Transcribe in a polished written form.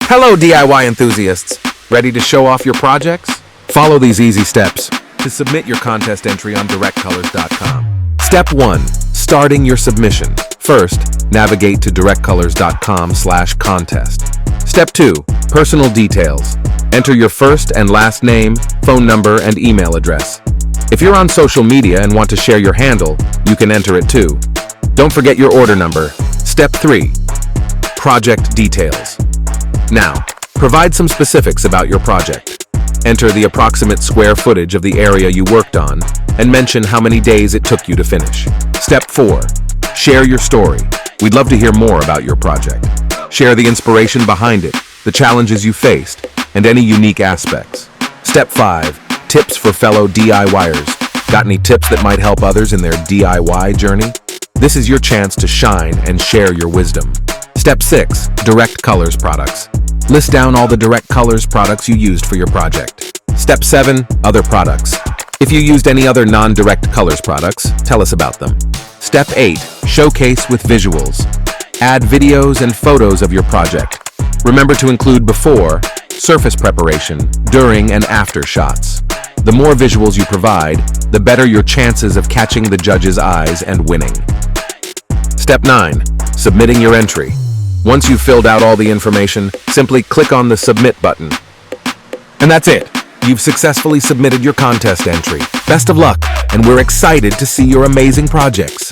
Hello, DIY enthusiasts. Ready to show off your projects? Follow these easy steps to submit your contest entry on directcolors.com. Step 1. Starting your submission. First, navigate to directcolors.com/contest. Step 2. Personal details. Enter your first and last name, phone number, and email address. If you're on social media and want to share your handle, you can enter it too. Don't forget your order number. Step 3. Project details. Now, provide some specifics about your project. Enter the approximate square footage of the area you worked on and mention how many days it took you to finish. Step 4. Share your story. We'd love to hear more about your project. Share the inspiration behind it, the challenges you faced, and any unique aspects. Step 5. Tips for fellow DIYers. Got any tips that might help others in their DIY journey? This is your chance to shine and share your wisdom. Step 6. Direct Colors products. List down all the Direct Colors products you used for your project. Step 7. Other products. If you used any other non-Direct Colors products, tell us about them. Step 8. Showcase with visuals. Add videos and photos of your project. Remember to include before, surface preparation, during, and after shots. The more visuals you provide, the better your chances of catching the judge's eyes and winning. Step 9. Submitting your entry. Once you've filled out all the information, simply click on the Submit button. And that's it. You've successfully submitted your contest entry. Best of luck, and we're excited to see your amazing projects.